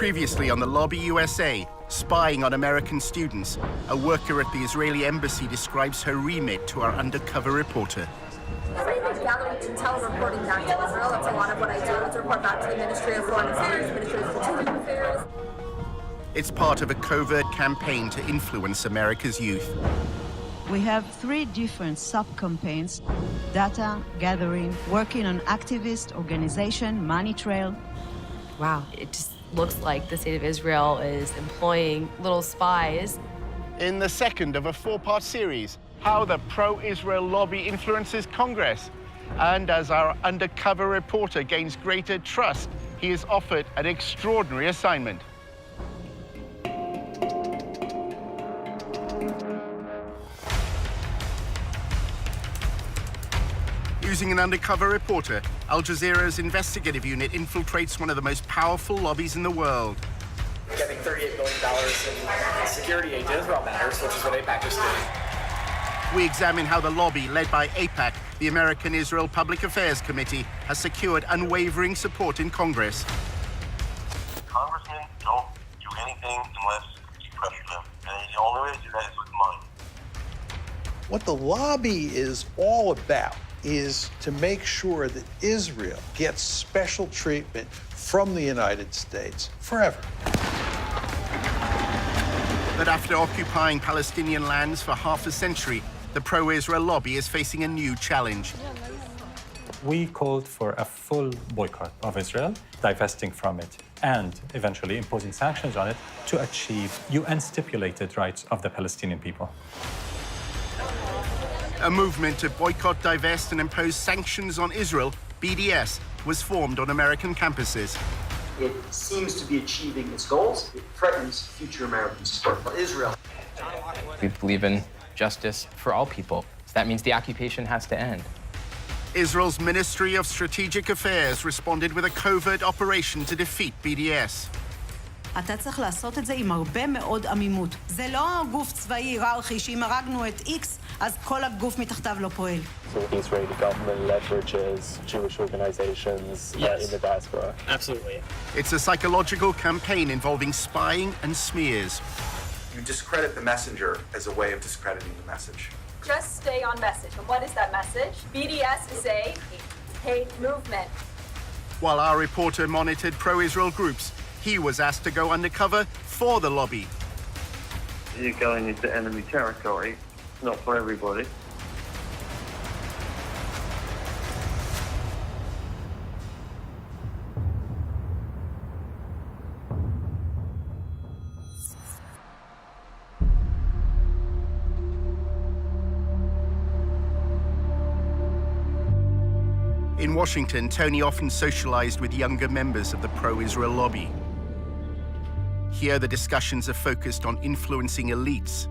Previously on the Lobby USA, spying on American students, a worker at the Israeli embassy describes her remit to our undercover reporter. Gathering intel, reporting back to Israel. That's a lot of what I do, to report back to the Ministry of Foreign Affairs, Ministry of Strategic Affairs. It's part of a covert campaign to influence America's youth. We have 3 different sub-campaigns: data gathering, working on activist organization, money trail. Wow, it just looks like the state of Israel is employing little spies. In the second of a 4-part series, how the pro-Israel lobby influences Congress. And as our undercover reporter gains greater trust, he is offered an extraordinary assignment. Using an undercover reporter, Aljazeera's investigative unit infiltrates one of the most powerful lobbies in the world. Getting $38 billion in security aid to Israel matters, which is what AIPAC is doing. We examine how the lobby, led by AIPAC, the American Israel Public Affairs Committee, has secured unwavering support in Congress. Congressmen don't do anything unless you pressure them. And the only way to do that is with money. What the lobby is all about is to make sure that Israel gets special treatment from the United States forever. But after occupying Palestinian lands for half a century, the pro-Israel lobby is facing a new challenge. We called for a full boycott of Israel, divesting from it, and eventually imposing sanctions on it to achieve UN-stipulated rights of the Palestinian people. A movement to boycott, divest, and impose sanctions on Israel, BDS, was formed on American campuses. It seems to be achieving its goals. It threatens future American support for Israel. We believe in justice for all people. So that means the occupation has to end. Israel's Ministry of Strategic Affairs responded with a covert operation to defeat BDS. אתה צריך לעשות את זה עם הרבה מאוד עמימות. זה לא גוף צבאי היררכי שאם הרגנו את X, אז כל הגוף מתחתיו לא פועל. So the Israeli government leverages Jewish organizations in the diaspora. Absolutely. It's a psychological campaign involving spying and smears. You discredit the messenger as a way of discrediting the message. Just stay on message. And what is that message? BDS is a hate movement. While our reporter monitored pro-Israel groups, he was asked to go undercover for the lobby. You're going into enemy territory. It's not for everybody. In Washington, Tony often socialized with younger members of the pro-Israel lobby. Here, the discussions are focused on influencing elites.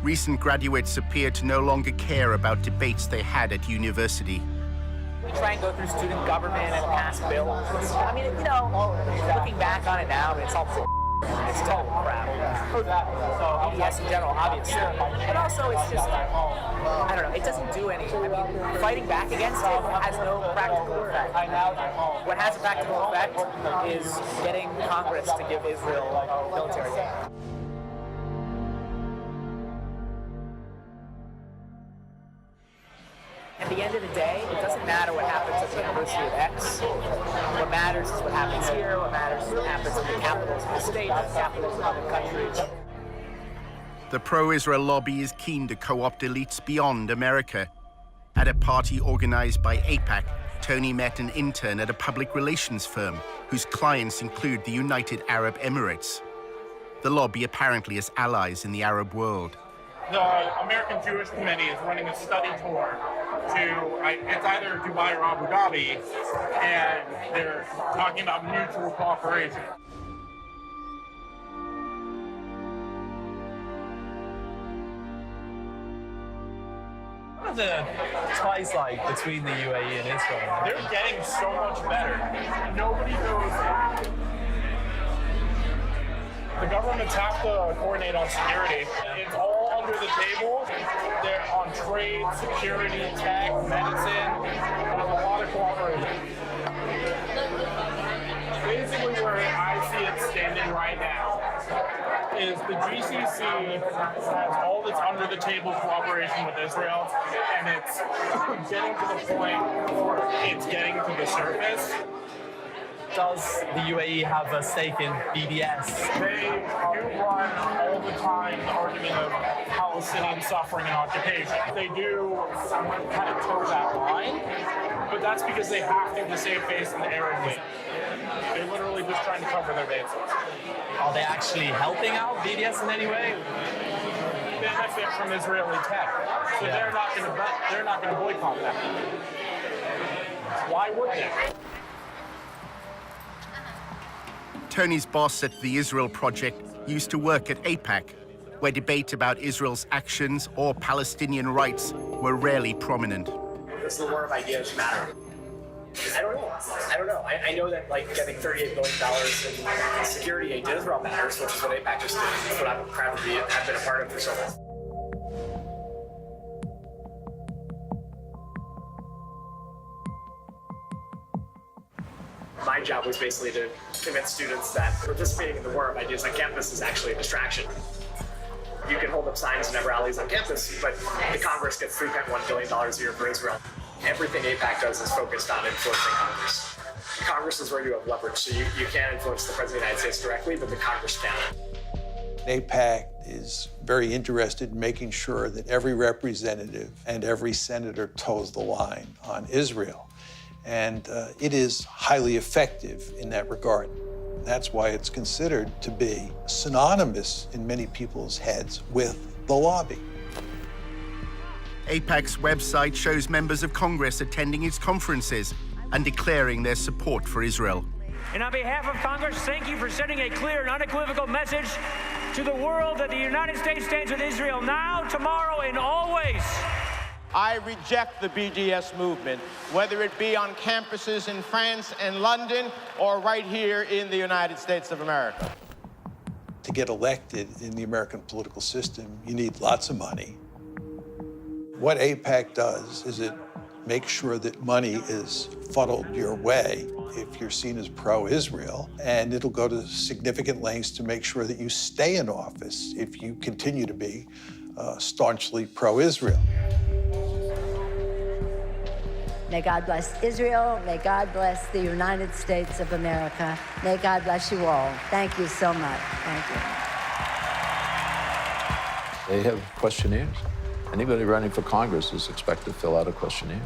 Recent graduates appear to no longer care about debates they had at university. We try and go through student government and pass bills. I mean, you know, looking back on it now, it's all it's total crap. BDS in general, obviously. But also, it's just, I don't know, it doesn't do anything. I mean, fighting back against it has no practical effect. What has a practical effect is getting Congress to give Israel military aid. At the end of the day, it doesn't matter what happens at the University of X. What matters is what happens here. What matters is what happens in the capitals of the state, the capitals of other countries. The pro-Israel lobby is keen to co-opt elites beyond America. At a party organized by AIPAC, Tony met an intern at a public relations firm whose clients include the United Arab Emirates. The lobby apparently has allies in the Arab world. The American Jewish Committee is running a study tour to, it's either Dubai or Abu Dhabi, and they're talking about mutual cooperation. What are the ties like between the UAE and Israel? They're getting so much better. Nobody knows. The governments have to coordinate on security. It's all under the table. They're on trade, security, tech, medicine. There's a lot of cooperation. Basically, where I see it's understanding right now is the GCC has all this under-the-table cooperation with Israel, and it's getting to the point where it's getting to the surface. Does the UAE have a stake in BDS? They do run all the time the argument of Palestinian suffering and occupation. They do kind of toe that line, but that's because they have to save face in the Arab League. They're literally just trying to cover their bases. Are they actually helping out BDS in any way? Benefit from Israeli tech, so they're not going to boycott them. Why would they? Tony's boss at the Israel Project used to work at AIPAC, where debate about Israel's actions or Palestinian rights were rarely prominent. Does the war of ideas matter? I don't know. I know that getting $38 billion in security aid to Israel matters, which is what AIPAC just did. It's what I'm proud to have been a part of for so long. My job was basically to convince students that participating in the war of ideas on campus is actually a distraction. You can hold up signs and have rallies on campus, but the Congress gets $3.1 billion a year for Israel. Everything AIPAC does is focused on influencing Congress. Congress is where you have leverage, so you can't influence the President of the United States directly, but the Congress can. AIPAC is very interested in making sure that every representative and every senator toes the line on Israel. And it is highly effective in that regard. That's why it's considered to be synonymous in many people's heads with the lobby. AIPAC's website shows members of Congress attending its conferences and declaring their support for Israel. And on behalf of Congress, thank you for sending a clear and unequivocal message to the world that the United States stands with Israel now, tomorrow, and always. I reject the BDS movement, whether it be on campuses in France and London or right here in the United States of America. To get elected in the American political system, you need lots of money. What AIPAC does is it makes sure that money is funneled your way if you're seen as pro-Israel, and it'll go to significant lengths to make sure that you stay in office if you continue to be staunchly pro-Israel. May God bless Israel. May God bless the United States of America. May God bless you all. Thank you so much. Thank you. They have questionnaires. Anybody running for Congress is expected to fill out a questionnaire.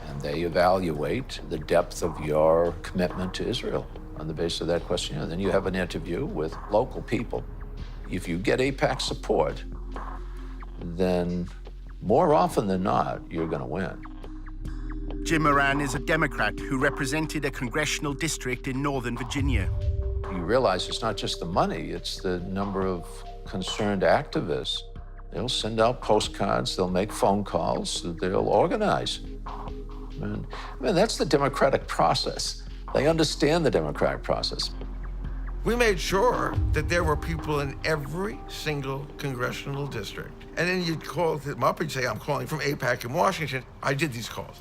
And they evaluate the depth of your commitment to Israel on the basis of that questionnaire. Then you have an interview with local people. If you get AIPAC support, then more often than not, you're going to win. Jim Moran is a Democrat who represented a congressional district in Northern Virginia. You realize it's not just the money, it's the number of concerned activists. They'll send out postcards, they'll make phone calls, they'll organize. I mean, that's the democratic process. They understand the democratic process. We made sure that there were people in every single congressional district. And then you'd call them up and say, I'm calling from AIPAC in Washington. I did these calls.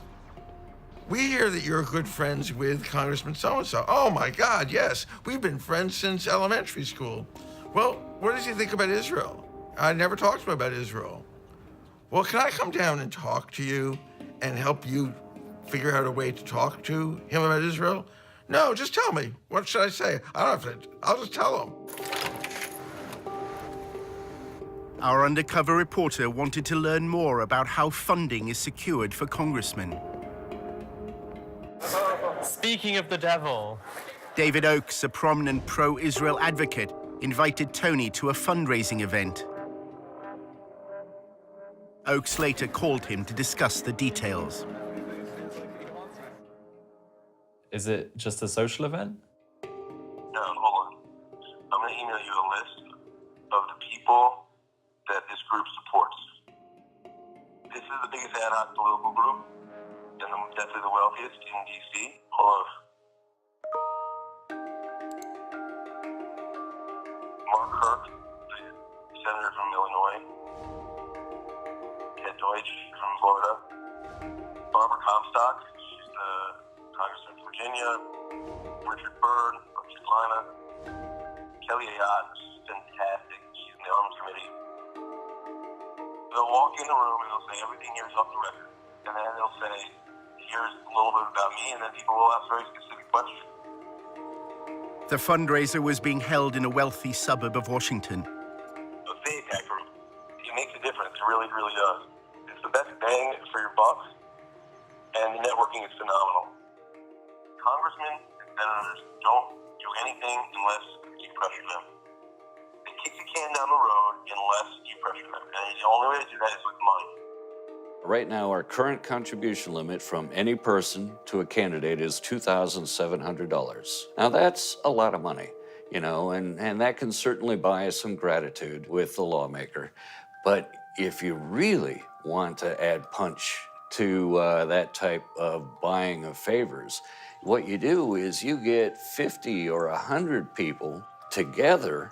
We hear that you're good friends with Congressman so-and-so. Oh my God, yes. We've been friends since elementary school. Well, what does he think about Israel? I never talked to him about Israel. Well, can I come down and talk to you and help you figure out a way to talk to him about Israel? No, just tell me. What should I say? I don't have to, I'll just tell him. Our undercover reporter wanted to learn more about how funding is secured for congressmen. Speaking of the devil. David Oakes, a prominent pro-Israel advocate, invited Tony to a fundraising event. Oakes later called him to discuss the details. Is it just a social event? No, hold on. I'm going to email you a list of the people that this group supports. This is the biggest ad hoc political group, and definitely the wealthiest in D.C. Hold on. Mark Kirk, the senator from Illinois. Ted Deutsch from Florida. Barbara Comstock, she's the congressman from Virginia. Richard Byrd from Carolina. Kelly Ayotte is fantastic. She's in the Arms Committee. They'll walk in the room and they'll say, everything here is off the record. And then they'll say, here's a little bit about me, and then people will ask very specific questions. The fundraiser was being held in a wealthy suburb of Washington. The AIPAC group, it makes a difference. It really, really does. It's the best bang for your buck, and the networking is phenomenal. Congressmen and senators don't do anything unless you pressure them. They kick the can down the road unless you pressure them. And the only way to do that is with money. Right now, our current contribution limit from any person to a candidate is $2,700. Now, that's a lot of money, you know, and that can certainly buy some gratitude with the lawmaker. But if you really want to add punch to that type of buying of favors, what you do is you get 50 or 100 people together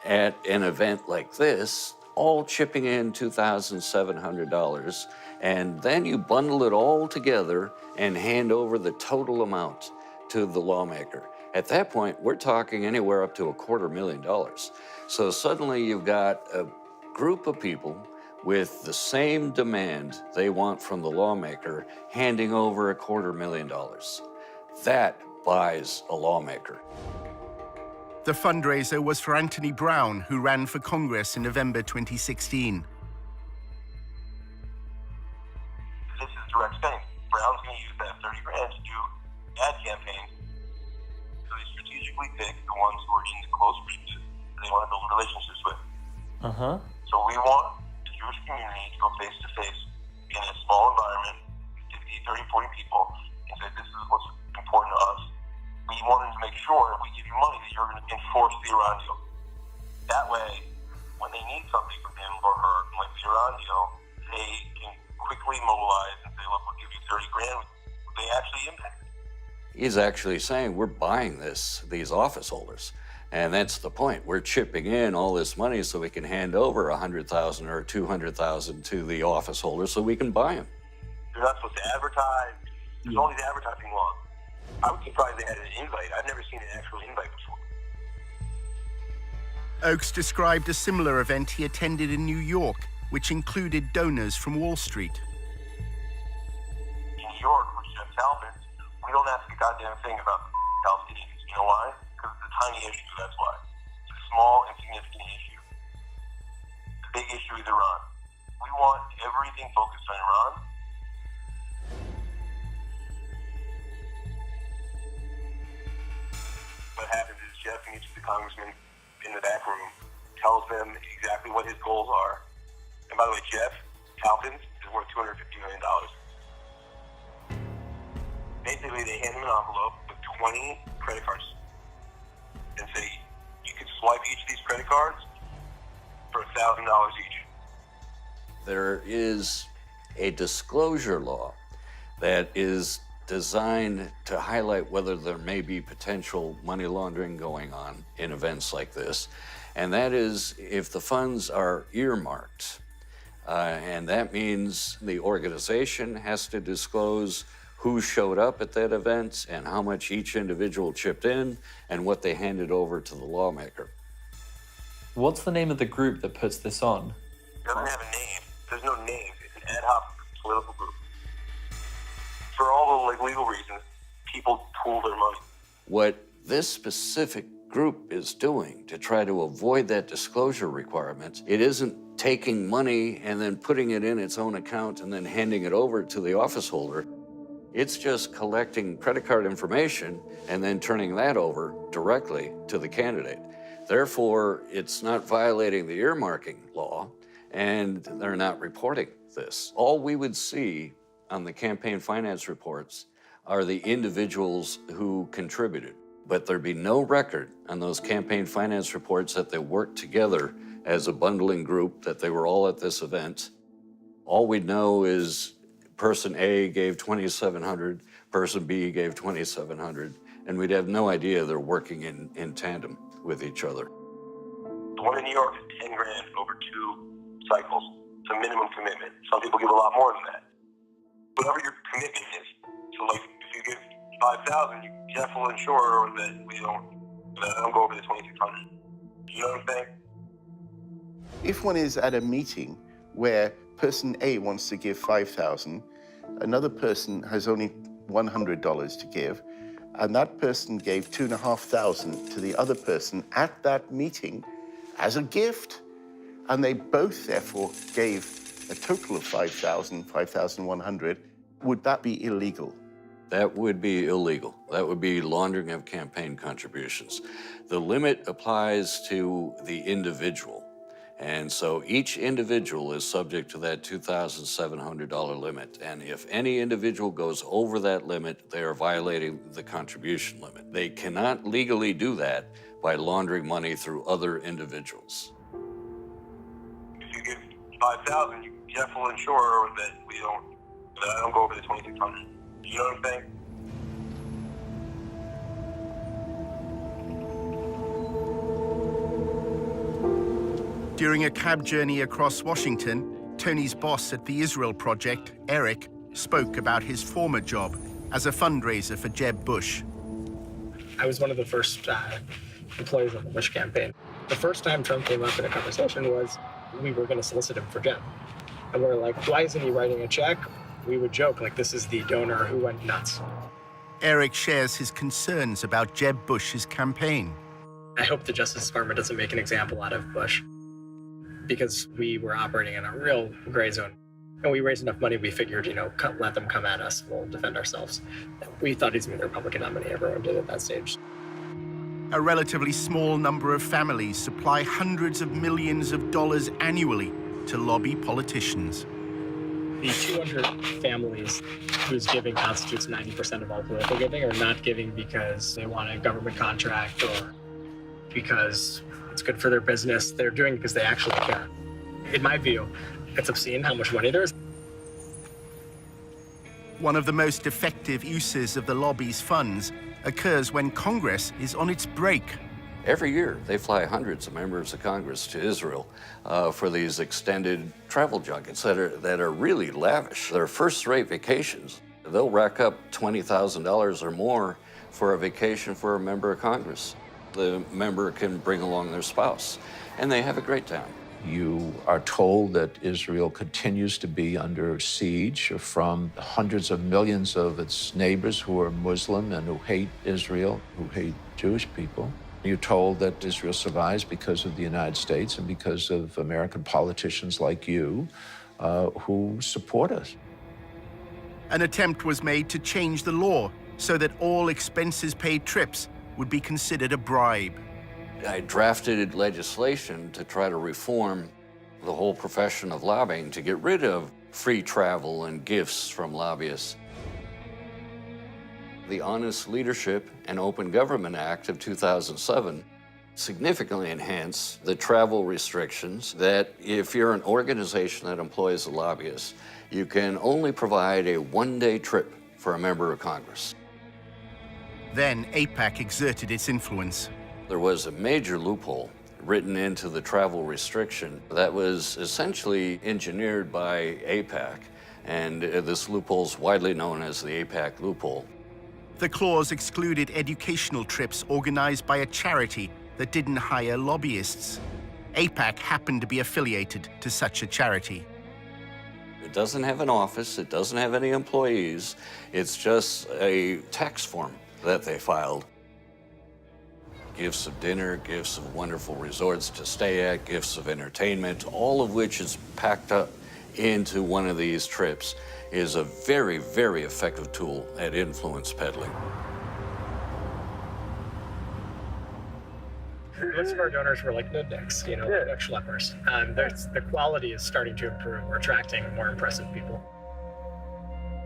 at an event like this, all chipping in $2,700, and then you bundle it all together and hand over the total amount to the lawmaker. At that point, we're talking anywhere up to $250,000. So suddenly you've got a group of people with the same demand they want from the lawmaker handing over $250,000. That buys a lawmaker. The fundraiser was for Anthony Brown, who ran for Congress in November 2016. This is direct spending. Brown's going to use that 30 grand to do ad campaigns. So they strategically pick the ones who are in the close regions that they want to build relationships with. So we want the Jewish community to go face to face in a small environment, 50, 30, 40 people, and say, this is what's important to us. We wanted to make sure if we give you money that you're going to enforce the Iran deal. That way, when they need something from him or her, like the Iran deal, they can quickly mobilize and say, look, we'll give you 30 grand. They actually impact it. He's actually saying we're buying these office holders. And that's the point. We're chipping in all this money so we can hand over $100,000 or $200,000 to the office holders so we can buy them. You're not supposed to advertise. There's all these advertising laws. I was surprised they had an invite. I've never seen an actual invite before. Oakes described a similar event he attended in New York, which included donors from Wall Street. In New York, with Jeff Talbot, we don't ask a goddamn thing about Palestinians. You know why? Because it's a tiny issue, that's why. It's a small, insignificant issue. The big issue is Iran. We want everything focused on Iran. What happens is Jeff meets with the congressman in the back room, tells them exactly what his goals are. And by the way, Jeff Talpin is worth $250 million. Basically, they hand him an envelope with 20 credit cards and say, you can swipe each of these credit cards for $1,000 each. There is a disclosure law that is designed to highlight whether there may be potential money laundering going on in events like this. And that is if the funds are earmarked. And that means the organization has to disclose who showed up at that event and how much each individual chipped in and what they handed over to the lawmaker. What's the name of the group that puts this on? It doesn't have a name. There's no name. It's an ad hoc political group. For all the legal reasons, people pool their money. What this specific group is doing to try to avoid that disclosure requirement, it isn't taking money and then putting it in its own account and then handing it over to the office holder. It's just collecting credit card information and then turning that over directly to the candidate. Therefore, it's not violating the earmarking law, and they're not reporting this. All we would see on the campaign finance reports are the individuals who contributed. But there'd be no record on those campaign finance reports that they worked together as a bundling group, that they were all at this event. All we'd know is person A gave $2,700, person B gave $2,700, and we'd have no idea they're working in tandem with each other. The one in New York is 10 grand over 2 cycles. It's a minimum commitment. Some people give a lot more than that. Whatever your commitment is. So like if you give $5,000, Jeff will ensure that I don't go over the $2,600. You know what I'm saying? If one is at a meeting where person A wants to give $5,000, another person has only $100 to give, and that person gave $2,500 to the other person at that meeting as a gift, and they both therefore gave a total of $5,000, $5,100, would that be illegal? That would be illegal. That would be laundering of campaign contributions. The limit applies to the individual. And so each individual is subject to that $2,700 limit. And if any individual goes over that limit, they are violating the contribution limit. They cannot legally do that by laundering money through other individuals. If you give $5,000, you definitely ensure that I don't go over the $2,600. You know what I'm saying? During a cab journey across Washington, Tony's boss at the Israel Project, Eric, spoke about his former job as a fundraiser for Jeb Bush. I was one of the first employees on the Bush campaign. The first time Trump came up in a conversation was we were going to solicit him for Jeb. And we're like, why isn't he writing a check? We would joke, like, this is the donor who went nuts. Eric shares his concerns about Jeb Bush's campaign. I hope the Justice Department doesn't make an example out of Bush, because we were operating in a real gray zone. And we raised enough money, we figured, let them come at us, we'll defend ourselves. We thought he's going to be the Republican nominee, everyone did at that stage. A relatively small number of families supply hundreds of millions of dollars annually to lobby politicians. The 200 families whose giving constitutes 90% of all political giving are not giving because they want a government contract or because it's good for their business. They're doing it because they actually care. In my view, it's obscene how much money there is. One of the most effective uses of the lobby's funds occurs when Congress is on its break. Every year, they fly hundreds of members of Congress to Israel for these extended travel junkets that are really lavish. They're first-rate vacations. They'll rack up $20,000 or more for a vacation for a member of Congress. The member can bring along their spouse, and they have a great time. You are told that Israel continues to be under siege from hundreds of millions of its neighbors who are Muslim and who hate Israel, who hate Jewish people. You're told that Israel survives because of the United States and because of American politicians like you who support us. An attempt was made to change the law so that all expenses-paid trips would be considered a bribe. I drafted legislation to try to reform the whole profession of lobbying to get rid of free travel and gifts from lobbyists. The Honest Leadership and Open Government Act of 2007 significantly enhanced the travel restrictions that if you're an organization that employs a lobbyist, you can only provide a one-day trip for a member of Congress. Then AIPAC exerted its influence. There was a major loophole written into the travel restriction that was essentially engineered by AIPAC, and this loophole is widely known as the AIPAC loophole. The clause excluded educational trips organized by a charity that didn't hire lobbyists. AIPAC happened to be affiliated to such a charity. It doesn't have an office, it doesn't have any employees, it's just a tax form that they filed. Gifts of dinner, gifts of wonderful resorts to stay at, gifts of entertainment, all of which is packed up into one of these trips, is a very, very effective tool at influence peddling. Most of our donors were like nudniks, like schleppers. The quality is starting to improve. We're attracting more impressive people.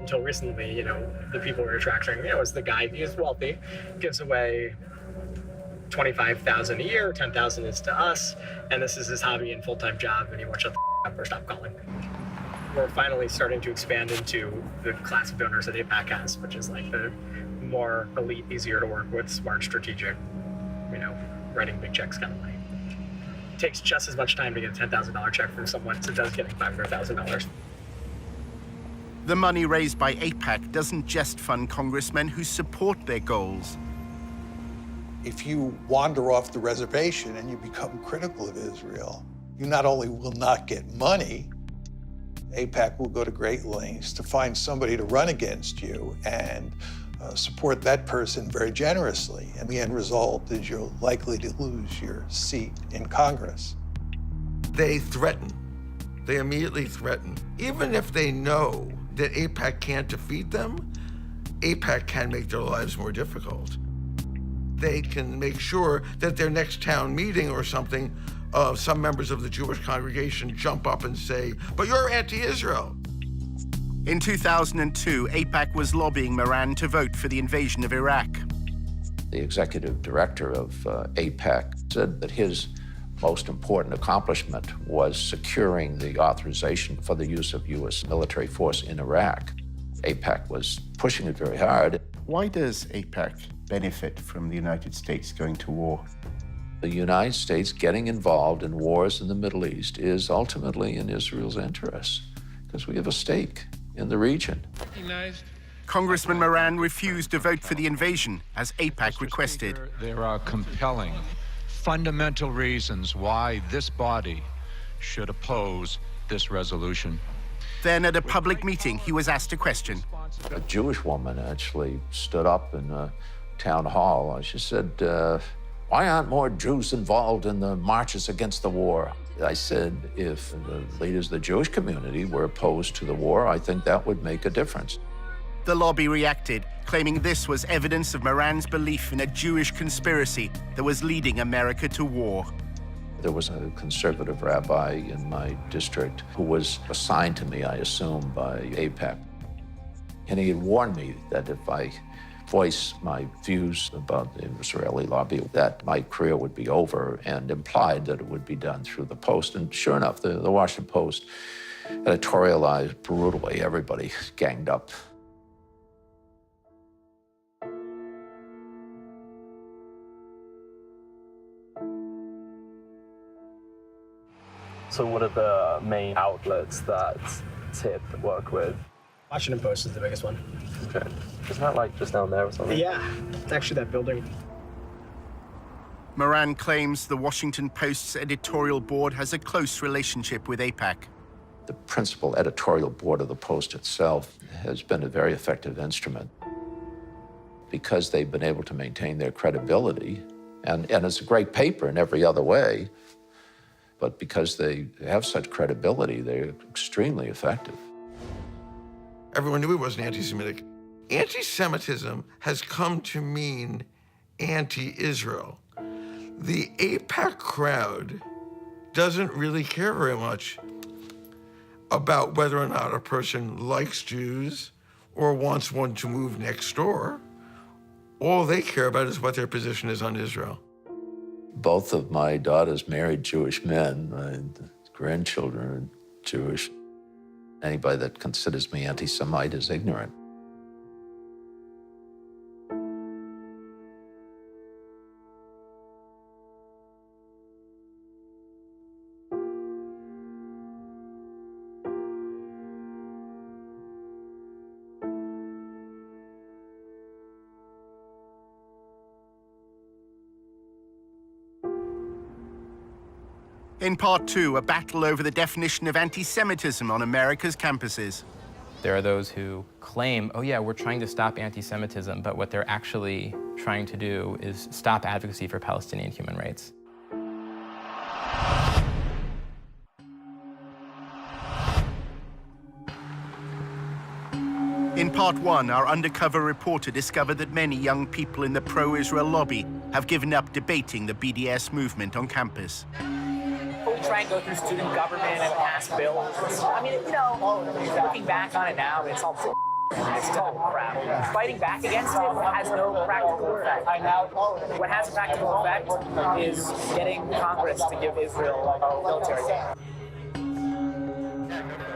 Until recently, the people we're attracting, was the guy who's wealthy, gives away $25,000 a year, $10,000 is to us, and this is his hobby and full-time job, and he won't shut the up or stop calling. We're finally starting to expand into the class of donors that AIPAC has, which is like the more elite, easier to work with, smart, strategic, writing big checks kind of way. It takes just as much time to get a $10,000 check from someone as it does getting $500,000. The money raised by AIPAC doesn't just fund congressmen who support their goals. If you wander off the reservation and you become critical of Israel, you not only will not get money, AIPAC will go to great lengths to find somebody to run against you and support that person very generously. And the end result is you're likely to lose your seat in Congress. They threaten. They immediately threaten. Even if they know that AIPAC can't defeat them, AIPAC can make their lives more difficult. They can make sure that their next town meeting or something, some members of the Jewish congregation jump up and say, but you're anti-Israel. In 2002, AIPAC was lobbying Moran to vote for the invasion of Iraq. The executive director of AIPAC said that his most important accomplishment was securing the authorization for the use of U.S. military force in Iraq. AIPAC was pushing it very hard. Why does AIPAC benefit from the United States going to war? The United States getting involved in wars in the Middle East is ultimately in Israel's interests, because we have a stake in the region. Congressman Moran refused to vote for the invasion, as AIPAC requested. There are compelling, fundamental reasons why this body should oppose this resolution. Then at a public meeting, he was asked a question. A Jewish woman actually stood up in a town hall. She said, why aren't more Jews involved in the marches against the war? I said, if the leaders of the Jewish community were opposed to the war, I think that would make a difference. The lobby reacted, claiming this was evidence of Moran's belief in a Jewish conspiracy that was leading America to war. There was a conservative rabbi in my district who was assigned to me, I assume, by AIPAC. And he had warned me that if I voice my views about the Israeli lobby, that my career would be over, and implied that it would be done through the Post. And sure enough, the Washington Post editorialized brutally. Everybody ganged up. So what are the main outlets that TIP work with? Washington Post is the biggest one. Okay. Isn't that like just down there or something? Yeah, it's actually that building. Moran claims the Washington Post's editorial board has a close relationship with AIPAC. The principal editorial board of the Post itself has been a very effective instrument because they've been able to maintain their credibility. And it's a great paper in every other way, but because they have such credibility, they're extremely effective. Everyone knew he wasn't anti-Semitic. Anti-Semitism has come to mean anti-Israel. The AIPAC crowd doesn't really care very much about whether or not a person likes Jews or wants one to move next door. All they care about is what their position is on Israel. Both of my daughters married Jewish men. My grandchildren are Jewish. Anybody that considers me anti-Semite is ignorant. In part two, a battle over the definition of anti-Semitism on America's campuses. There are those who claim, oh yeah, we're trying to stop anti-Semitism, but what they're actually trying to do is stop advocacy for Palestinian human rights. In part one, our undercover reporter discovered that many young people in the pro-Israel lobby have given up debating the BDS movement on campus. We try and go through student government and pass bills. I mean, you know, looking back on it now, it's all it's total crap. Fighting back against it has no practical effect. What has a practical effect is getting Congress to give Israel military aid.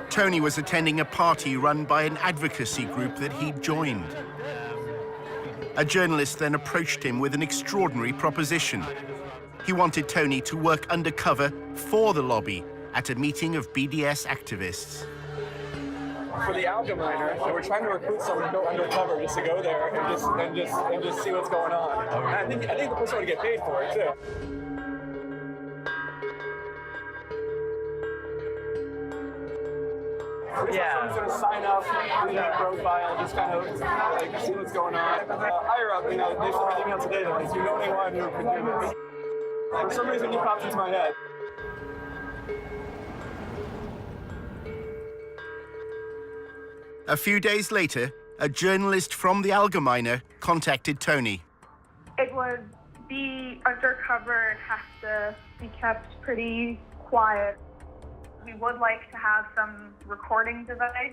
Tony was attending a party run by an advocacy group that he'd joined. A journalist then approached him with an extraordinary proposition. He wanted Tony to work undercover for the lobby at a meeting of BDS activists. for the Aljazeera, and we're trying to recruit someone to go undercover just to go there and just see what's going on. And I think the person would get paid for it too. Someone's gonna sign up, do that profile, just kind of like see what's going on. Higher up, they sent me an email today that like, you know anyone who could do this? For some reason, he popped into my head. A few days later, a journalist from the Algemeine contacted Tony. It would be undercover and has to be kept pretty quiet. We would like to have some recording device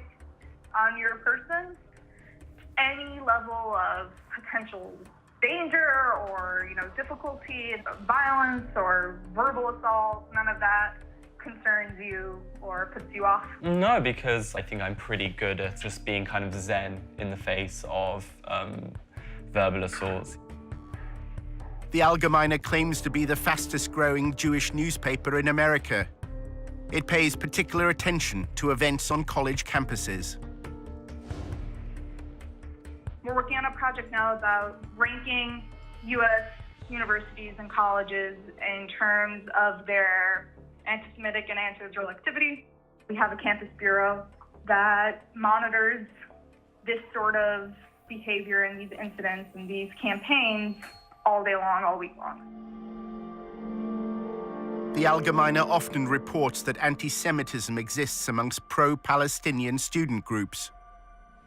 on your person. Any level of potential danger or, difficulty, violence or verbal assault, none of that concerns you or puts you off? No, because I think I'm pretty good at just being kind of zen in the face of verbal assaults. The Algemeine claims to be the fastest growing Jewish newspaper in America. It pays particular attention to events on college campuses. We're working on a project now about ranking U.S. universities and colleges in terms of their anti-Semitic and anti-Israel activity. We have a campus bureau that monitors this sort of behavior and these incidents and these campaigns all day long, all week long. The Algemeine often reports that anti-Semitism exists amongst pro-Palestinian student groups.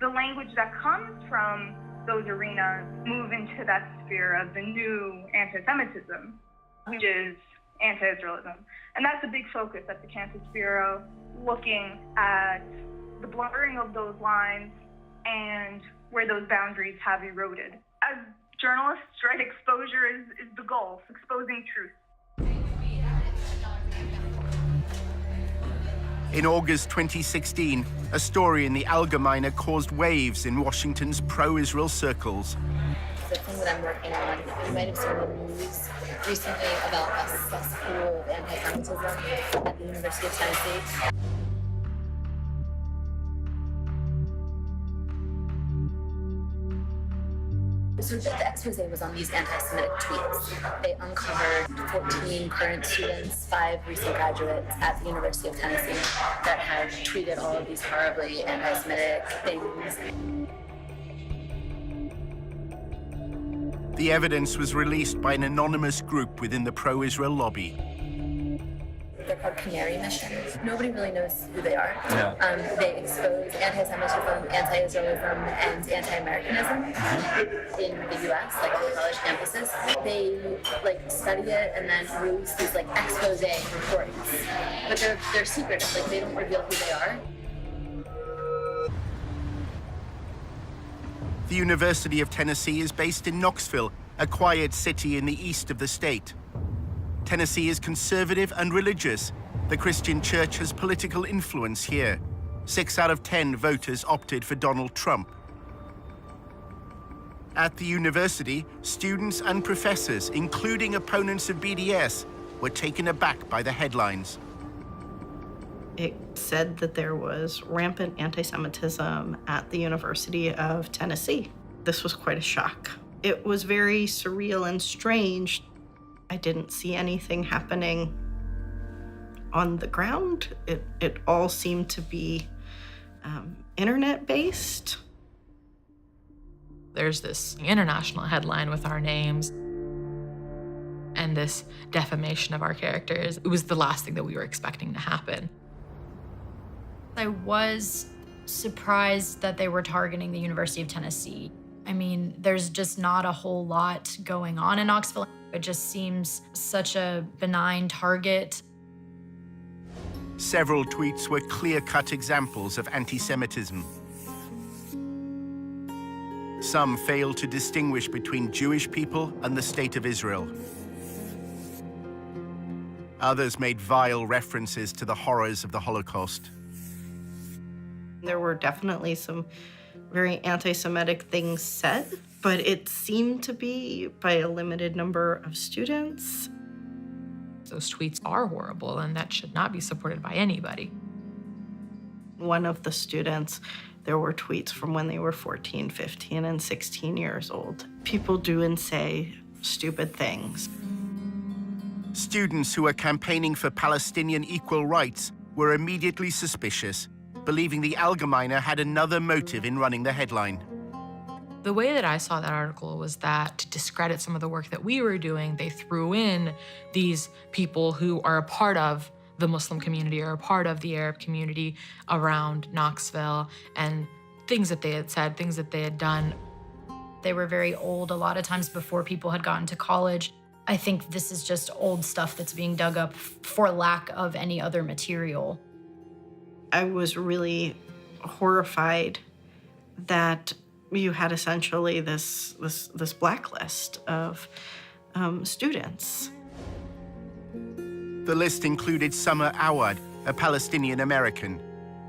The language that comes from those arenas move into that sphere of the new anti-Semitism, which is anti-Israelism. And that's a big focus at the Campus Bureau, looking at the blurring of those lines and where those boundaries have eroded. As journalists, right, exposure is the goal, exposing truth. In August 2016, a story in the Algemeine caused waves in Washington's pro-Israel circles. The thing that I'm working on, you might have seen the news recently about a cesspool of anti-Semitism at the University of Tennessee. So the expose was on these anti-Semitic tweets. They uncovered 14 current students, 5 recent graduates at the University of Tennessee that had tweeted all of these horribly anti-Semitic things. The evidence was released by an anonymous group within the pro-Israel lobby. They're called Canary Mission. Nobody really knows who they are. Yeah. They expose anti-Semitism, anti-Israelism, and anti-Americanism in the U.S., like on college campuses. They study it and then release these expose reports, but they're secretive. They don't reveal who they are. The University of Tennessee is based in Knoxville, a quiet city in the east of the state. Tennessee is conservative and religious. The Christian church has political influence here. 6 out of 10 voters opted for Donald Trump. At the university, students and professors, including opponents of BDS, were taken aback by the headlines. It said that there was rampant anti-Semitism at the University of Tennessee. This was quite a shock. It was very surreal and strange. I didn't see anything happening on the ground. It all seemed to be internet-based. There's this international headline with our names and this defamation of our characters. It was the last thing that we were expecting to happen. I was surprised that they were targeting the University of Tennessee. I mean, there's just not a whole lot going on in Knoxville. It just seems such a benign target. Several tweets were clear-cut examples of anti-Semitism. Some failed to distinguish between Jewish people and the State of Israel. Others made vile references to the horrors of the Holocaust. There were definitely some very anti-Semitic things said, but it seemed to be by a limited number of students. Those tweets are horrible, and that should not be supported by anybody. One of the students, there were tweets from when they were 14, 15, and 16 years old. People do and say stupid things. Students who were campaigning for Palestinian equal rights were immediately suspicious, believing the Algemeiner had another motive in running the headline. The way that I saw that article was that to discredit some of the work that we were doing, they threw in these people who are a part of the Muslim community or a part of the Arab community around Knoxville, and things that they had said, things that they had done. They were very old, a lot of times before people had gotten to college. I think this is just old stuff that's being dug up for lack of any other material. I was really horrified that you had essentially this blacklist of students. The list included Summer Awad, a Palestinian American.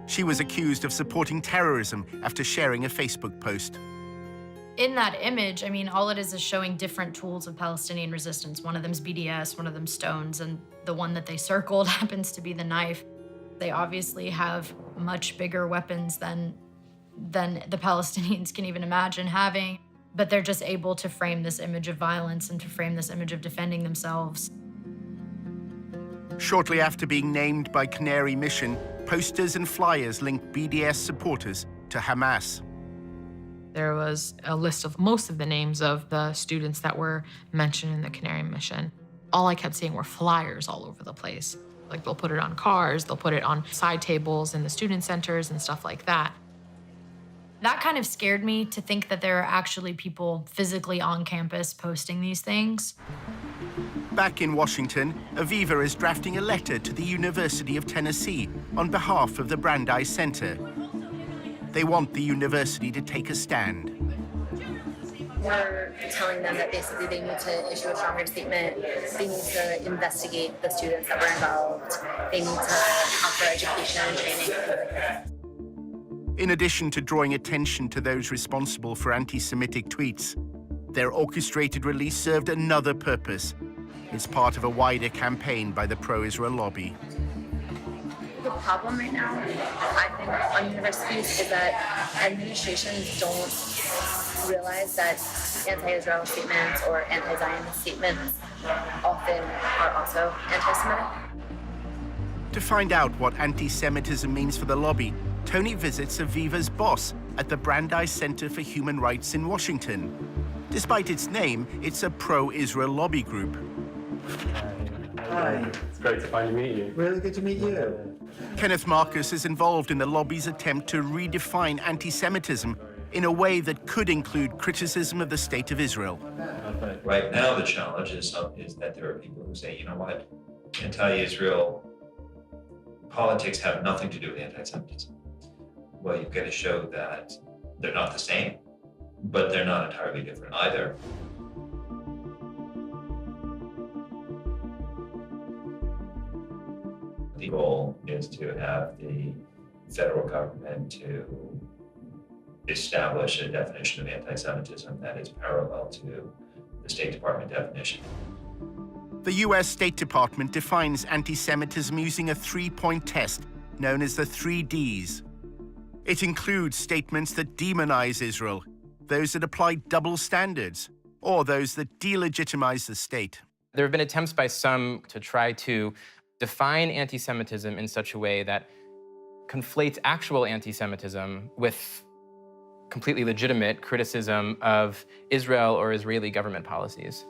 She was accused of supporting terrorism after sharing a Facebook post. In that image, I mean, all it is showing different tools of Palestinian resistance. One of them's BDS, one of them's stones, and the one that they circled happens to be the knife. They obviously have much bigger weapons than the Palestinians can even imagine having, but they're just able to frame this image of violence and to frame this image of defending themselves. Shortly after being named by Canary Mission, posters and flyers linked BDS supporters to Hamas. There was a list of most of the names of the students that were mentioned in the Canary Mission. All I kept seeing were flyers all over the place. Like, they'll put it on cars, they'll put it on side tables in the student centers and stuff like that. That kind of scared me, to think that there are actually people physically on campus posting these things. Back in Washington, Aviva is drafting a letter to the University of Tennessee on behalf of the Brandeis Center. They want the university to take a stand. We're telling them that basically they need to issue a stronger statement. They need to investigate the students that were involved. They need to offer education and training. In addition to drawing attention to those responsible for anti-Semitic tweets, their orchestrated release served another purpose. It's part of a wider campaign by the pro-Israel lobby. The problem right now, I think, on universities is that administrations don't realize that anti-Israel statements or anti-Zionist statements often are also anti-Semitic. To find out what anti-Semitism means for the lobby, Tony visits Aviva's boss at the Brandeis Center for Human Rights in Washington. Despite its name, it's a pro-Israel lobby group. Hi. It's great to finally meet you. Really good to meet you. Kenneth Marcus is involved in the lobby's attempt to redefine anti-Semitism in a way that could include criticism of the state of Israel. Right now, the challenge is that there are people who say, you know what, anti-Israel politics have nothing to do with anti-Semitism. Well, you've got to show that they're not the same, but they're not entirely different either. The goal is to have the federal government to establish a definition of anti-Semitism that is parallel to the State Department definition. The US State Department defines anti-Semitism using a three-point test known as the 3 Ds. It includes statements that demonize Israel, those that apply double standards, or those that delegitimize the state. There have been attempts by some to try to define anti-Semitism in such a way that conflates actual anti-Semitism with completely legitimate criticism of Israel or Israeli government policies.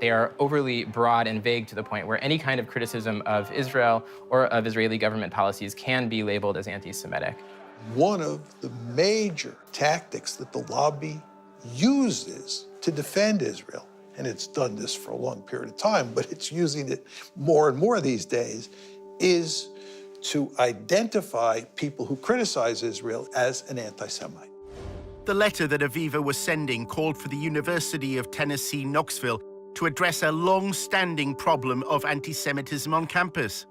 They are overly broad and vague to the point where any kind of criticism of Israel or of Israeli government policies can be labeled as anti-Semitic. One of the major tactics that the lobby uses to defend Israel, and it's done this for a long period of time, but it's using it more and more these days, is to identify people who criticize Israel as an anti-Semite. The letter that Aviva was sending called for the University of Tennessee, Knoxville to address a long-standing problem of anti-Semitism on campus.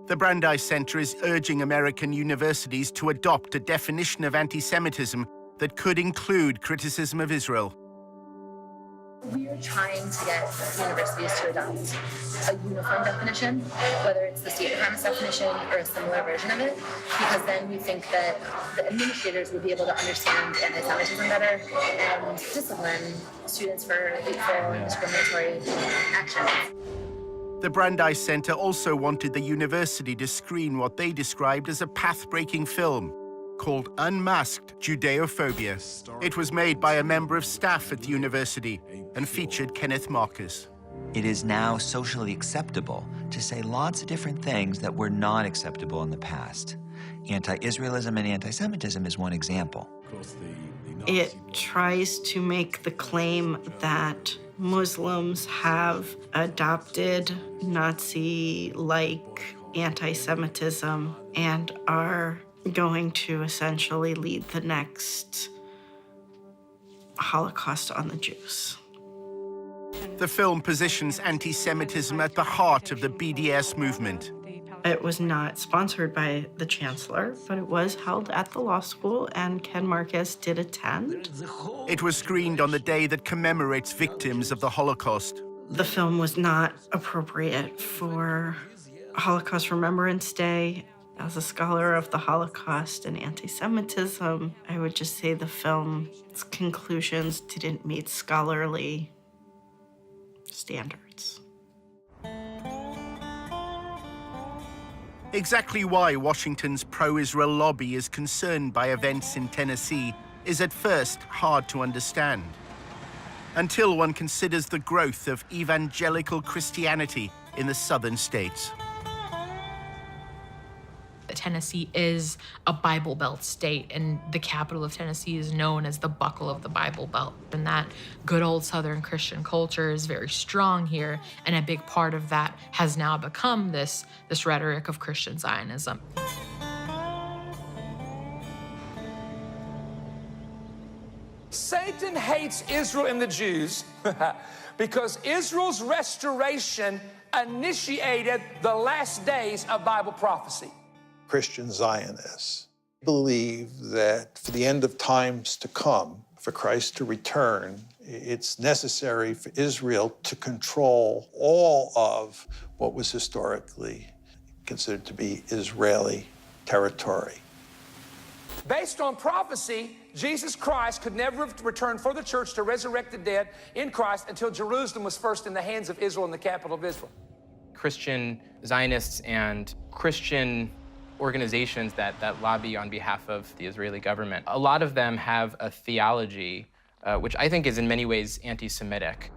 The Brandeis Center is urging American universities to adopt a definition of anti-Semitism that could include criticism of Israel. We are trying to get universities to adopt a uniform definition, whether it's the state department's definition or a similar version of it, because then we think that the administrators would be able to understand anti-Semitism better and discipline students for hateful and discriminatory actions. The Brandeis Center also wanted the university to screen what they described as a path-breaking film called Unmasked Judeophobia. It was made by a member of staff at the university and featured Kenneth Marcus. It is now socially acceptable to say lots of different things that were not acceptable in the past. Anti-Israelism and anti-Semitism is one example. It tries to make the claim that Muslims have adopted Nazi-like anti-Semitism and are going to essentially lead the next Holocaust on the Jews. The film positions anti-Semitism at the heart of the BDS movement. It was not sponsored by the chancellor, but it was held at the law school, and Ken Marcus did attend. It was screened on the day that commemorates victims of the Holocaust. The film was not appropriate for Holocaust Remembrance Day. As a scholar of the Holocaust and anti-Semitism, I would just say the film's conclusions didn't meet scholarly standards. Exactly why Washington's pro-Israel lobby is concerned by events in Tennessee is at first hard to understand, until one considers the growth of evangelical Christianity in the southern states. Tennessee is a Bible Belt state, and the capital of Tennessee is known as the buckle of the Bible Belt. And that good old Southern Christian culture is very strong here, and a big part of that has now become this rhetoric of Christian Zionism. Satan hates Israel and the Jews because Israel's restoration initiated the last days of Bible prophecy. Christian Zionists believe that for the end of times to come, for Christ to return, it's necessary for Israel to control all of what was historically considered to be Israeli territory. Based on prophecy, Jesus Christ could never have returned for the church to resurrect the dead in Christ until Jerusalem was first in the hands of Israel and the capital of Israel. Christian Zionists and Christian organizations that lobby on behalf of the Israeli government, a lot of them have a theology which I think is in many ways anti-Semitic.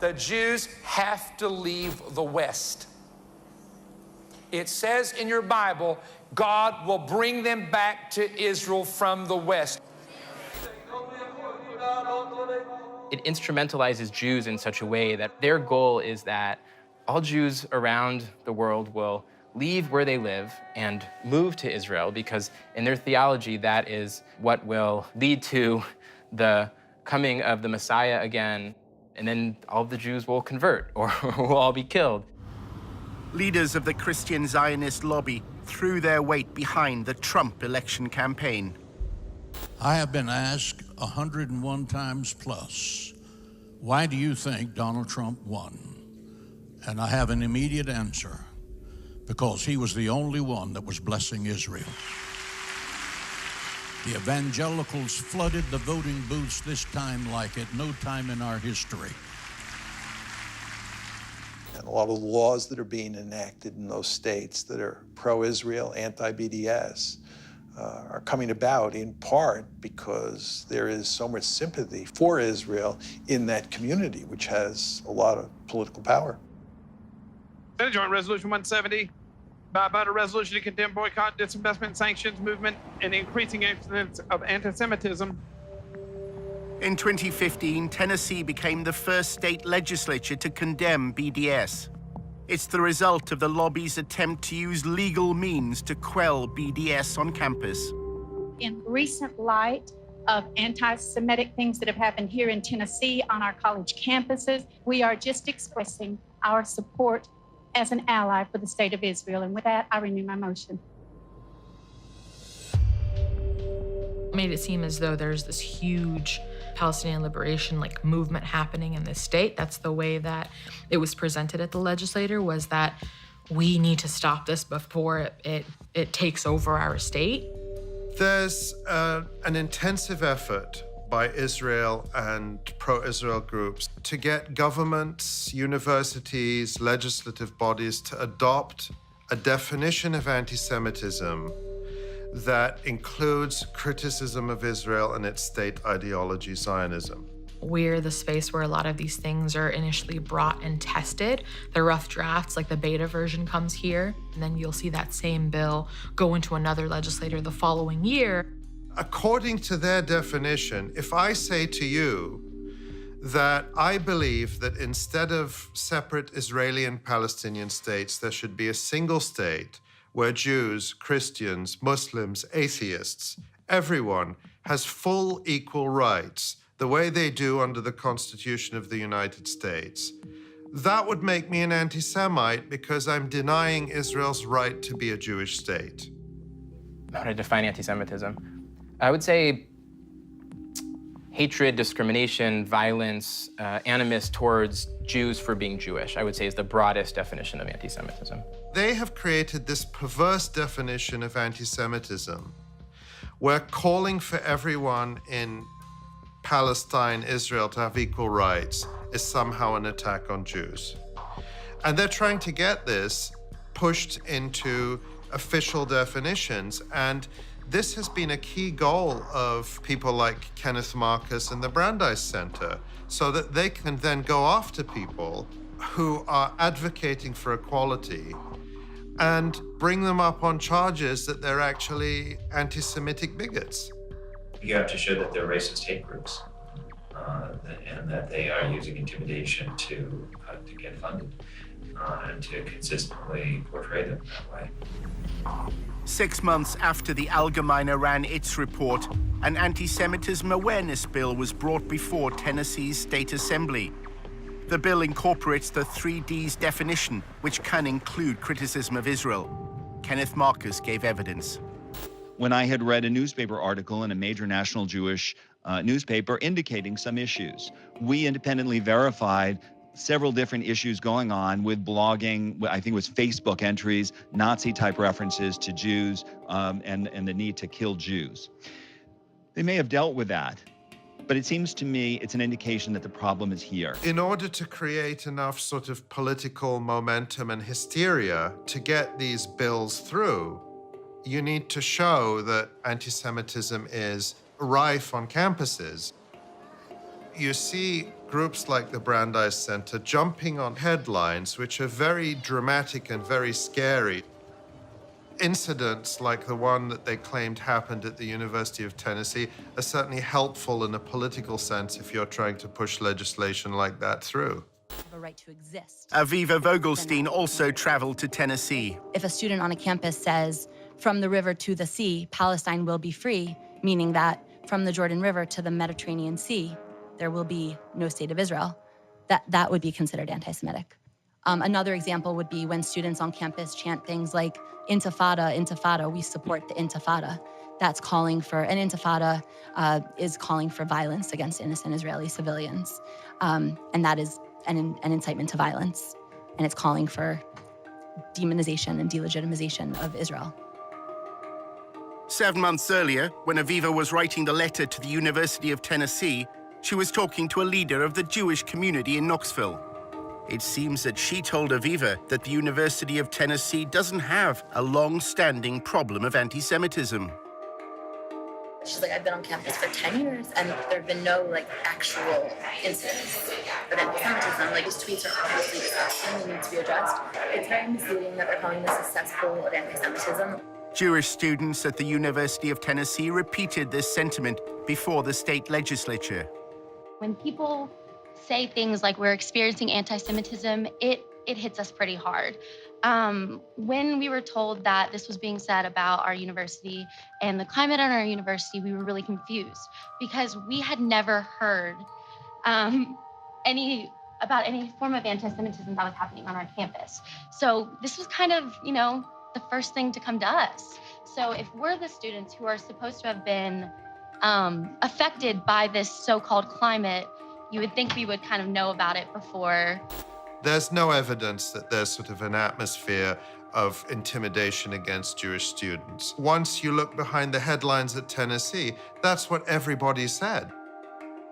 The Jews have to leave the West. It says in your Bible, God will bring them back to Israel from the West. It instrumentalizes Jews in such a way that their goal is that all Jews around the world will leave where they live and move to Israel, because in their theology, that is what will lead to the coming of the Messiah again, and then all of the Jews will convert or will all be killed. Leaders of the Christian Zionist lobby threw their weight behind the Trump election campaign. I have been asked 101 times plus, why do you think Donald Trump won? And I have an immediate answer. Because he was the only one that was blessing Israel. The evangelicals flooded the voting booths this time like at no time in our history. And a lot of the laws that are being enacted in those states that are pro-Israel, anti-BDS, are coming about in part because there is so much sympathy for Israel in that community, which has a lot of political power. Senate Joint Resolution 170, bipartisan resolution to condemn boycott, disinvestment, sanctions movement, and increasing incidents of anti-Semitism. In 2015, Tennessee became the first state legislature to condemn BDS. It's the result of the lobby's attempt to use legal means to quell BDS on campus. In recent light of anti-Semitic things that have happened here in Tennessee on our college campuses, we are just expressing our support as an ally for the state of Israel. And with that, I renew my motion. made it seem as though there's this huge Palestinian liberation movement happening in this state. That's the way that it was presented at the legislature, was that we need to stop this before it takes over our state. There's an intensive effort by Israel and pro-Israel groups to get governments, universities, legislative bodies to adopt a definition of anti-Semitism that includes criticism of Israel and its state ideology, Zionism. We're the space where a lot of these things are initially brought and tested. The rough drafts, like the beta version, comes here, and then you'll see that same bill go into another legislator the following year. According to their definition, if I say to you that I believe that instead of separate Israeli and Palestinian states, there should be a single state where Jews, Christians, Muslims, atheists, everyone has full equal rights, the way they do under the Constitution of the United States, that would make me an anti-Semite because I'm denying Israel's right to be a Jewish state. How to define anti-Semitism? I would say hatred, discrimination, violence, animus towards Jews for being Jewish, I would say is the broadest definition of anti-Semitism. They have created this perverse definition of anti-Semitism where calling for everyone in Palestine, Israel to have equal rights is somehow an attack on Jews. And they're trying to get this pushed into official definitions. And this has been a key goal of people like Kenneth Marcus and the Brandeis Center, so that they can then go after people who are advocating for equality and bring them up on charges that they're actually anti-Semitic bigots. You have to show that they're racist hate groups and that they are using intimidation to get funded and to consistently portray them that way. 6 months after the Allgemeine ran its report, an anti-Semitism awareness bill was brought before Tennessee's State Assembly. The bill incorporates the 3Ds definition, which can include criticism of Israel. Kenneth Marcus gave evidence. When I had read a newspaper article in a major national Jewish newspaper indicating some issues, we independently verified several different issues going on with blogging, I think it was Facebook entries, Nazi-type references to Jews, and the need to kill Jews. They may have dealt with that, but it seems to me it's an indication that the problem is here. In order to create enough sort of political momentum and hysteria to get these bills through, you need to show that anti-Semitism is rife on campuses. You see groups like the Brandeis Center jumping on headlines which are very dramatic and very scary. Incidents like the one that they claimed happened at the University of Tennessee are certainly helpful in a political sense if you're trying to push legislation like that through. A right to exist. Aviva Vogelstein also traveled to Tennessee. If a student on a campus says, from the river to the sea, Palestine will be free, meaning that from the Jordan River to the Mediterranean Sea, there will be no state of Israel, that would be considered anti-Semitic. Another example would be when students on campus chant things like, Intifada, Intifada, we support the Intifada. That's calling for, an Intifada is calling for violence against innocent Israeli civilians. And that is an incitement to violence. And it's calling for demonization and delegitimization of Israel. 7 months earlier, when Aviva was writing the letter to the University of Tennessee, she was talking to a leader of the Jewish community in Knoxville. It seems that she told Aviva that the University of Tennessee doesn't have a long-standing problem of anti-Semitism. She's like, I've been on campus for 10 years and there have been no actual incidents of anti-Semitism. These tweets are obviously disgusting and need to be addressed. It's very misleading that they're calling this a cesspool of anti-Semitism. Jewish students at the University of Tennessee repeated this sentiment before the state legislature. When people say things like we're experiencing anti-Semitism, it hits us pretty hard. When we were told that this was being said about our university and the climate at our university, we were really confused because we had never heard about any form of anti-Semitism that was happening on our campus. So this was kind of, the first thing to come to us. So if we're the students who are supposed to have been affected by this so-called climate, you would think we would kind of know about it before. There's no evidence that there's sort of an atmosphere of intimidation against Jewish students. Once you look behind the headlines at Tennessee, that's what everybody said.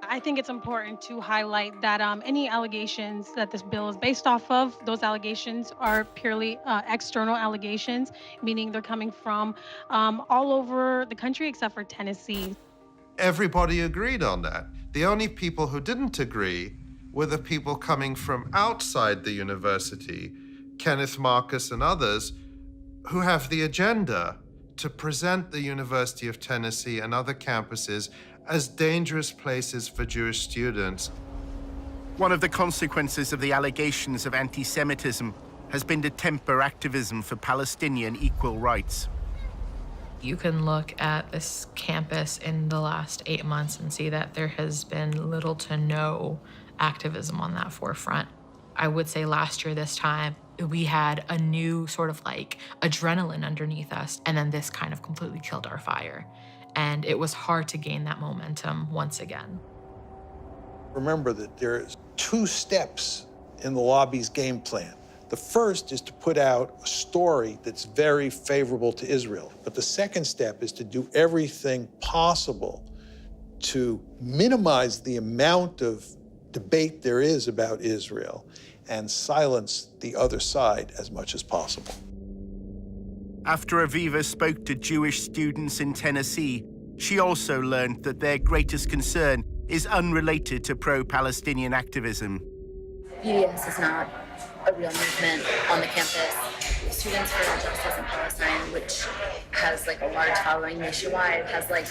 I think it's important to highlight that any allegations that this bill is based off of, those allegations are purely external allegations, meaning they're coming from all over the country except for Tennessee. Everybody agreed on that. The only people who didn't agree were the people coming from outside the university, Kenneth Marcus and others, who have the agenda to present the University of Tennessee and other campuses as dangerous places for Jewish students. One of the consequences of the allegations of anti-Semitism has been to temper activism for Palestinian equal rights. You can look at this campus in the last 8 months and see that there has been little to no activism on that forefront. I would say last year this time, we had a new sort of like adrenaline underneath us, and then this kind of completely killed our fire. And it was hard to gain that momentum once again. Remember that there's 2 steps in the lobby's game plan. The first is to put out a story that's very favorable to Israel. But the second step is to do everything possible to minimize the amount of debate there is about Israel and silence the other side as much as possible. After Aviva spoke to Jewish students in Tennessee, she also learned that their greatest concern is unrelated to pro-Palestinian activism. BDS is not a real movement on the campus. Students for Justice in Palestine, which has like a large following nationwide, has like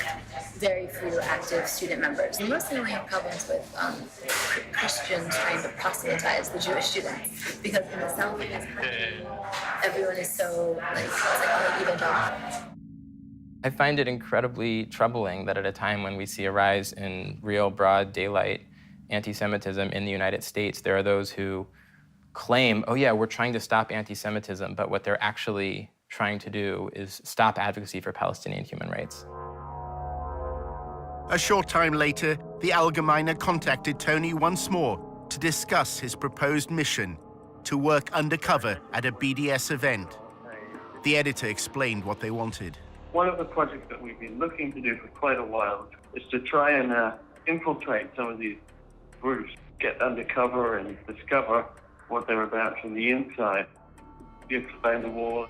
very few active student members. We mostly only have problems with Christians trying to proselytize the Jewish students, because in the South it is happening. Everyone is so like, it's like all evangelical. I find it incredibly troubling that at a time when we see a rise in real broad daylight anti-Semitism in the United States, there are those who claim, oh yeah, we're trying to stop anti-Semitism, but what they're actually trying to do is stop advocacy for Palestinian human rights. A short time later, the Allgemeine contacted Tony once more to discuss his proposed mission to work undercover at a BDS event. The editor explained what they wanted. One of the projects that we've been looking to do for quite a while is to try and infiltrate some of these groups, get undercover and discover what they're about from the inside. You explain the war,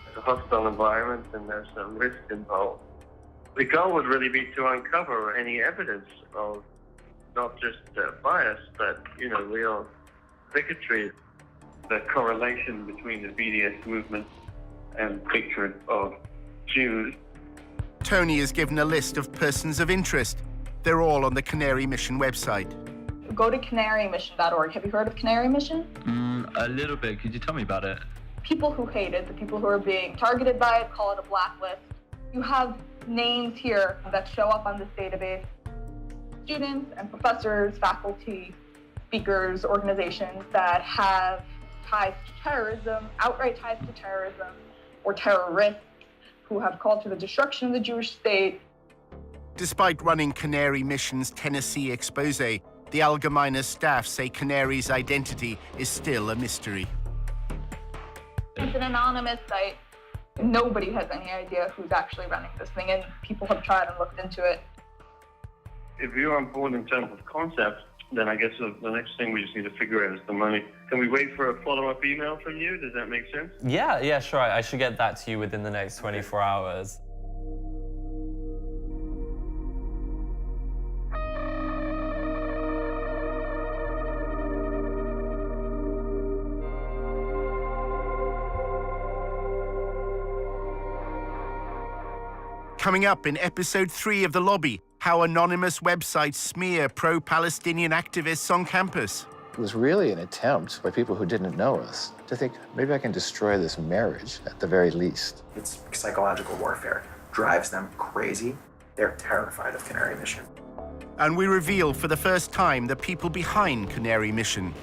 it's a hostile environment, and there's some risk involved. The goal would really be to uncover any evidence of not just bias, but, you know, real bigotry. The correlation between the BDS movement and hatred of Jews. Tony is given a list of persons of interest. They're all on the Canary Mission website. Go to canarymission.org. Have you heard of Canary Mission? A little bit. Could you tell me about it? People who hate it, the people who are being targeted by it, call it a blacklist. You have names here that show up on this database. Students and professors, faculty, speakers, organizations that have ties to terrorism, outright ties to terrorism, or terrorists who have called for the destruction of the Jewish state. Despite running Canary Mission's Tennessee expose, the Allgemeine staff say Canary's identity is still a mystery. It's an anonymous site. Nobody has any idea who's actually running this thing, and people have tried and looked into it. If you're on board in terms of concept, then I guess the next thing we just need to figure out is the money. Can we wait for a follow-up email from you? Does that make sense? Yeah, sure. I should get that to you within the next 24 hours. Coming up in episode 3 of The Lobby, how anonymous websites smear pro-Palestinian activists on campus. It was really an attempt by people who didn't know us to think, maybe I can destroy this marriage at the very least. It's psychological warfare. Drives them crazy. They're terrified of Canary Mission. And we reveal for the first time the people behind Canary Mission.